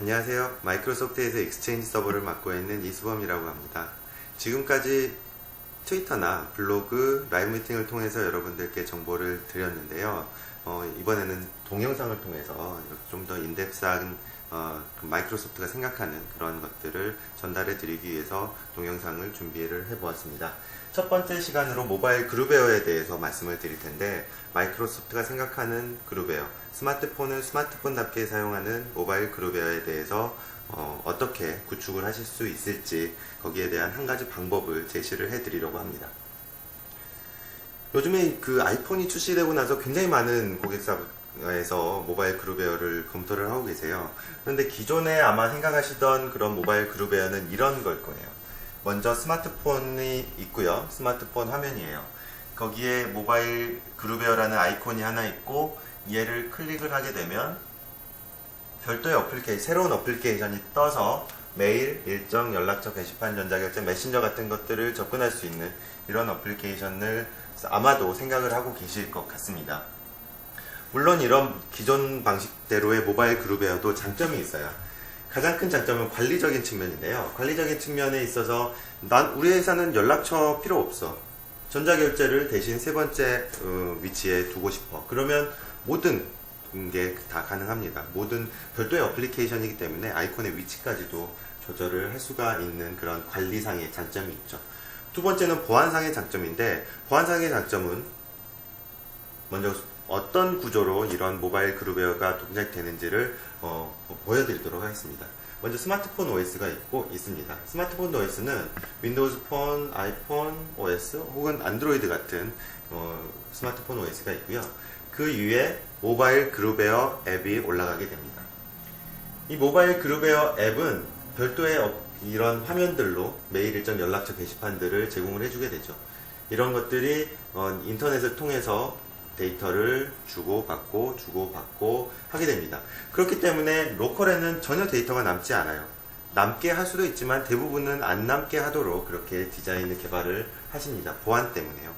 안녕하세요. 마이크로소프트에서 익스체인지 서버를 맡고 있는 이수범이라고 합니다. 지금까지 트위터나 블로그, 라이브 미팅을 통해서 여러분들께 정보를 드렸는데요. 이번에는 동영상을 통해서 좀 더 인덱스한 마이크로소프트가 생각하는 그런 것들을 전달해 드리기 위해서 동영상을 준비를 해보았습니다. 첫 번째 시간으로 모바일 그룹웨어에 대해서 말씀을 드릴 텐데, 마이크로소프트가 생각하는 그룹웨어, 스마트폰을 스마트폰답게 사용하는 모바일 그룹웨어에 대해서 어떻게 구축을 하실 수 있을지, 거기에 대한 한 가지 방법을 제시를 해드리려고 합니다. 요즘에 그 아이폰이 출시되고 나서 굉장히 많은 고객사에서 모바일 그룹웨어를 검토를 하고 계세요. 그런데 기존에 아마 생각하시던 그런 모바일 그룹웨어는 이런 걸 거예요. 먼저 스마트폰이 있고요. 스마트폰 화면이에요. 거기에 모바일 그룹웨어라는 아이콘이 하나 있고, 얘를 클릭을 하게 되면 별도의 새로운 어플리케이션이 떠서 메일, 일정, 연락처, 게시판, 전자결제, 메신저 같은 것들을 접근할 수 있는 이런 어플리케이션을 아마도 생각을 하고 계실 것 같습니다. 물론 이런 기존 방식대로의 모바일 그룹웨어도 장점이 있어요. 가장 큰 장점은 관리적인 측면인데요. 관리적인 측면에 있어서 우리 회사는 연락처 필요 없어. 전자결제를 대신 세 번째 위치에 두고 싶어. 그러면 모든 게 다 가능합니다. 모든 별도의 어플리케이션이기 때문에 아이콘의 위치까지도 조절을 할 수가 있는 그런 관리상의 장점이 있죠. 두 번째는 보안상의 장점인데, 보안상의 장점은 먼저 어떤 구조로 이런 모바일 그룹웨어가 동작되는지를 보여드리도록 하겠습니다. 먼저 스마트폰 OS가 있습니다. 스마트폰 OS는 윈도우즈 폰, 아이폰 OS 혹은 안드로이드 같은 스마트폰 OS가 있고요. 그 위에 모바일 그룹웨어 앱이 올라가게 됩니다. 이 모바일 그룹웨어 앱은 별도의 이런 화면들로 메일, 일정, 연락처 게시판들을 제공을 해주게 되죠. 이런 것들이 인터넷을 통해서 데이터를 주고받고 하게 됩니다. 그렇기 때문에 로컬에는 전혀 데이터가 남지 않아요. 남게 할 수도 있지만 대부분은 안 남게 하도록 그렇게 디자인을 개발을 하십니다. 보안 때문에요.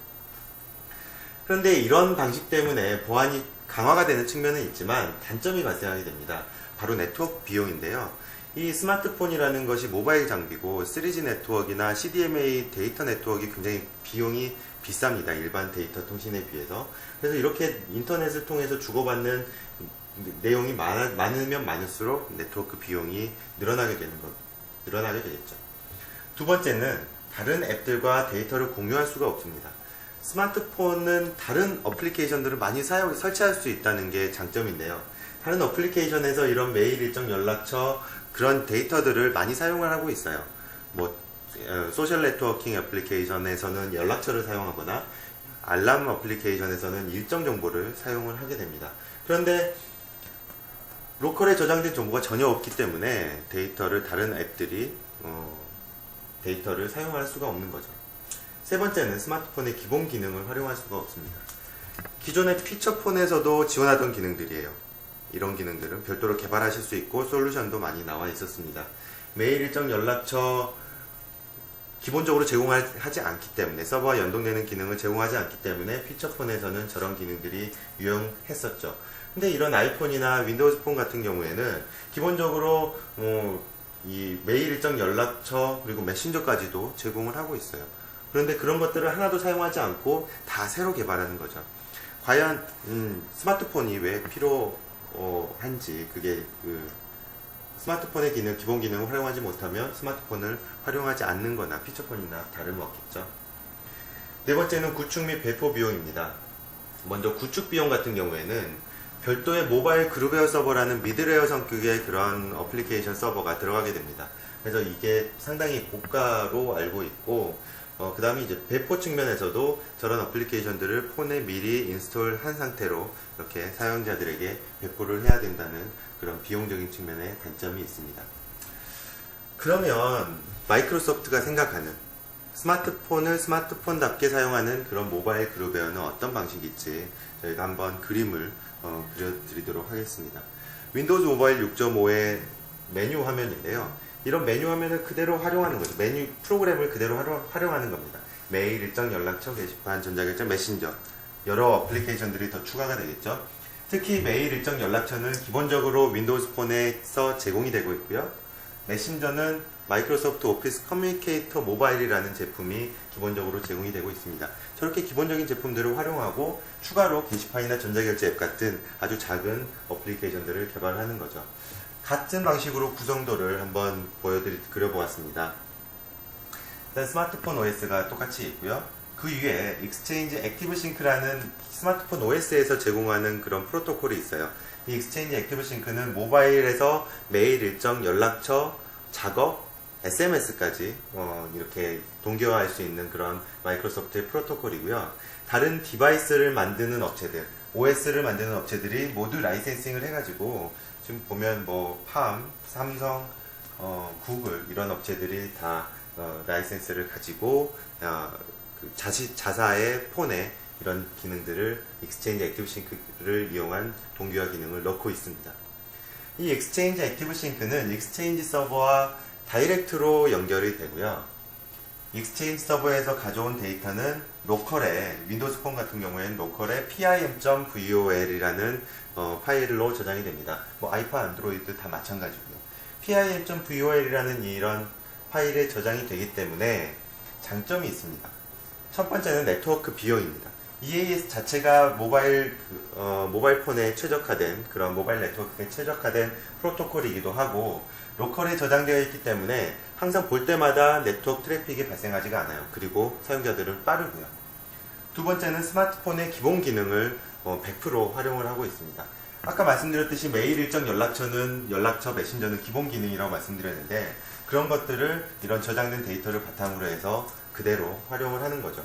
그런데 이런 방식 때문에 보안이 강화가 되는 측면은 있지만 단점이 발생하게 됩니다. 바로 네트워크 비용인데요. 이 스마트폰이라는 것이 모바일 장비고 3G 네트워크나 CDMA 데이터 네트워크가 굉장히 비용이 비쌉니다. 일반 데이터 통신에 비해서. 그래서 이렇게 인터넷을 통해서 주고받는 내용이 많으면 많을수록 네트워크 비용이 늘어나게 되겠죠. 두 번째는 다른 앱들과 데이터를 공유할 수가 없습니다. 스마트폰은 다른 어플리케이션들을 많이 설치할 수 있다는 게 장점인데요. 다른 어플리케이션에서 이런 메일, 일정, 연락처 그런 데이터들을 많이 사용을 하고 있어요. 소셜 네트워킹 애플리케이션에서는 연락처를 사용하거나 알람 어플리케이션에서는 일정 정보를 사용을 하게 됩니다. 그런데 로컬에 저장된 정보가 전혀 없기 때문에 다른 앱들이 데이터를 사용할 수가 없는 거죠. 세 번째는 스마트폰의 기본 기능을 활용할 수가 없습니다. 기존의 피처폰에서도 지원하던 기능들이에요. 이런 기능들은 별도로 개발하실 수 있고 솔루션도 많이 나와 있었습니다. 메일, 일정, 연락처 기본적으로 제공하지 않기 때문에, 서버와 연동되는 기능을 제공하지 않기 때문에 피처폰에서는 저런 기능들이 유용했었죠. 근데 이런 아이폰이나 윈도우즈 폰 같은 경우에는 기본적으로 이 메일, 일정, 연락처 그리고 메신저까지도 제공을 하고 있어요. 그런데 그런 것들을 하나도 사용하지 않고 다 새로 개발하는 거죠. 과연 스마트폰이 왜 필요한지, 그게 스마트폰의 기본 기능을 활용하지 못하면 스마트폰을 활용하지 않는 거나 피처폰이나 다름없겠죠. 네 번째는 구축 및 배포 비용입니다. 먼저 구축 비용 같은 경우에는 별도의 모바일 그룹웨어 서버라는 미드레어 성격의 그런 어플리케이션 서버가 들어가게 됩니다. 그래서 이게 상당히 고가로 알고 있고, 그 다음에 이제 배포 측면에서도 저런 어플리케이션들을 폰에 미리 인스톨한 상태로 이렇게 사용자들에게 배포를 해야 된다는 그런 비용적인 측면의 단점이 있습니다. 그러면 마이크로소프트가 생각하는 스마트폰을 스마트폰답게 사용하는 그런 모바일 그룹웨어는 어떤 방식일지 저희가 한번 그림을 그려드리도록 하겠습니다. 윈도우즈 모바일 6.5의 메뉴 화면인데요. 이런 메뉴 화면을 그대로 활용하는 거죠. 메뉴 프로그램을 그대로 활용하는 겁니다. 메일, 일정, 연락처, 게시판, 전자결제, 메신저 여러 어플리케이션들이 더 추가가 되겠죠. 특히 메일 일정 연락처는 기본적으로 윈도우즈 폰에서 제공이 되고 있고요. 메신저는 마이크로소프트 오피스 커뮤니케이터 모바일이라는 제품이 기본적으로 제공이 되고 있습니다. 저렇게 기본적인 제품들을 활용하고 추가로 게시판이나 전자결제 앱 같은 아주 작은 어플리케이션들을 개발하는 거죠. 같은 방식으로 구성도를 한번 그려보았습니다. 일단 스마트폰 OS가 똑같이 있고요. 그 위에 익스체인지 액티브 싱크라는 스마트폰 OS에서 제공하는 그런 프로토콜이 있어요. 이 익스체인지 액티브 싱크는 모바일에서 메일 일정, 연락처, 작업, SMS까지 이렇게 동기화할 수 있는 그런 마이크로소프트의 프로토콜이고요. 다른 디바이스를 만드는 업체들, OS를 만드는 업체들이 모두 라이센싱을 해가지고 지금 보면 뭐 팜, 삼성, 구글 이런 업체들이 다 라이센스를 가지고 자사의 폰에 이런 기능들을 익스체인지 액티브 싱크를 이용한 동기화 기능을 넣고 있습니다. 이 익스체인지 액티브 싱크는 익스체인지 서버와 다이렉트로 연결이 되고요. 익스체인지 서버에서 가져온 데이터는 로컬에, 윈도우즈 폰 같은 경우에는 로컬에 pim.vol이라는 파일로 저장이 됩니다. 뭐 아이폰, 안드로이드 다 마찬가지고요. pim.vol이라는 이런 파일에 저장이 되기 때문에 장점이 있습니다. 첫 번째는 네트워크 비용입니다. EAS 자체가 모바일 폰에 최적화된 그런 모바일 네트워크에 최적화된 프로토콜이기도 하고 로컬에 저장되어 있기 때문에 항상 볼 때마다 네트워크 트래픽이 발생하지가 않아요. 그리고 사용자들은 빠르고요. 두 번째는 스마트폰의 기본 기능을 100% 활용을 하고 있습니다. 아까 말씀드렸듯이 메일 일정 연락처 메신저는 기본 기능이라고 말씀드렸는데 그런 것들을 이런 저장된 데이터를 바탕으로 해서 그대로 활용을 하는 거죠.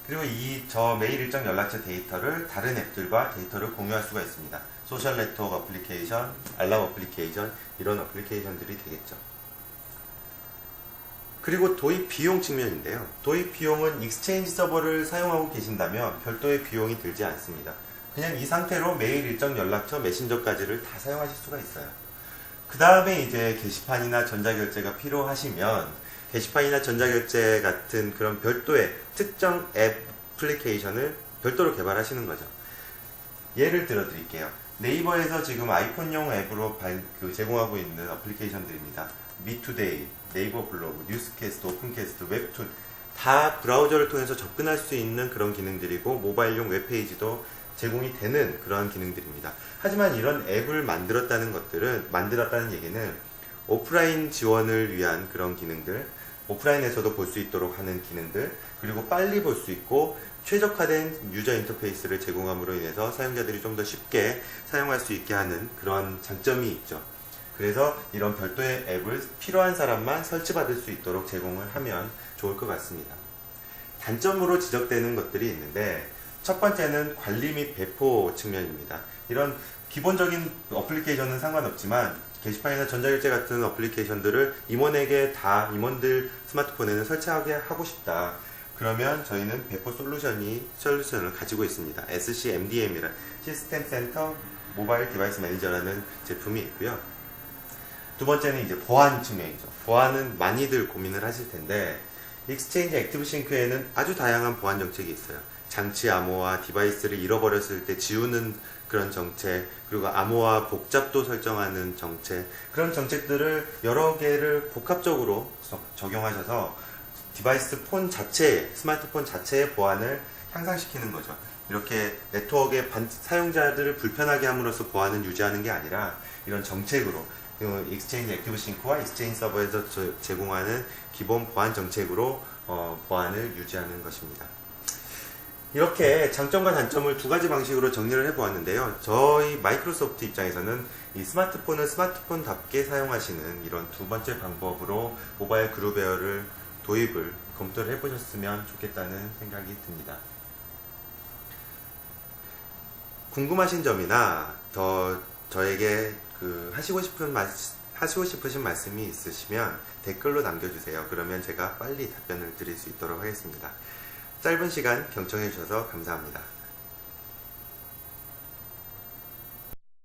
그리고 저 메일 일정 연락처 데이터를 다른 앱들과 데이터를 공유할 수가 있습니다. 소셜 네트워크 어플리케이션, 알람 어플리케이션 이런 어플리케이션들이 되겠죠. 그리고 도입 비용 측면인데요. 도입 비용은 익스체인지 서버를 사용하고 계신다면 별도의 비용이 들지 않습니다. 그냥 이 상태로 메일 일정 연락처 메신저까지를 다 사용하실 수가 있어요. 그 다음에 이제 게시판이나 전자결제가 필요하시면 게시판이나 전자결제 같은 그런 별도의 특정 애플리케이션을 별도로 개발하시는 거죠. 예를 들어 드릴게요. 네이버에서 지금 아이폰용 앱으로 제공하고 있는 어플리케이션들입니다. 미투데이, 네이버 블로그, 뉴스캐스트, 오픈캐스트, 웹툰 다 브라우저를 통해서 접근할 수 있는 그런 기능들이고 모바일용 웹페이지도 제공이 되는 그러한 기능들입니다. 하지만 이런 앱을 만들었다는 얘기는 오프라인 지원을 위한 그런 기능들, 오프라인에서도 볼 수 있도록 하는 기능들, 그리고 빨리 볼 수 있고 최적화된 유저 인터페이스를 제공함으로 인해서 사용자들이 좀 더 쉽게 사용할 수 있게 하는 그런 장점이 있죠. 그래서 이런 별도의 앱을 필요한 사람만 설치받을 수 있도록 제공을 하면 좋을 것 같습니다. 단점으로 지적되는 것들이 있는데 첫 번째는 관리 및 배포 측면입니다. 이런 기본적인 어플리케이션은 상관없지만 게시판이나 전자결제 같은 어플리케이션들을 임원들 스마트폰에는 설치하게 하고 싶다. 그러면 저희는 배포 솔루션을 가지고 있습니다. SCMDM이라는 시스템 센터 모바일 디바이스 매니저라는 제품이 있고요. 두 번째는 이제 보안 측면이죠. 보안은 많이들 고민을 하실 텐데 익스체인지 액티브 싱크에는 아주 다양한 보안 정책이 있어요. 장치 암호화, 디바이스를 잃어버렸을 때 지우는 그런 정책, 그리고 암호화 복잡도 설정하는 정책, 그런 정책들을 여러 개를 복합적으로 적용하셔서 스마트폰 자체의 보안을 향상시키는 거죠. 이렇게 네트워크의 사용자들을 불편하게 함으로써 보안을 유지하는 게 아니라 이런 정책으로 익스체인지 액티브 싱크와 익스체인지 서버에서 제공하는 기본 보안 정책으로 보안을 유지하는 것입니다. 이렇게 장점과 단점을 두 가지 방식으로 정리를 해보았는데요. 저희 마이크로소프트 입장에서는 이 스마트폰을 스마트폰답게 사용하시는 이런 두 번째 방법으로 모바일 그룹웨어를 도입을 검토를 해보셨으면 좋겠다는 생각이 듭니다. 궁금하신 점이나 저에게 하시고 싶으신 말씀이 있으시면 댓글로 남겨주세요. 그러면 제가 빨리 답변을 드릴 수 있도록 하겠습니다. 짧은 시간 경청해 주셔서 감사합니다.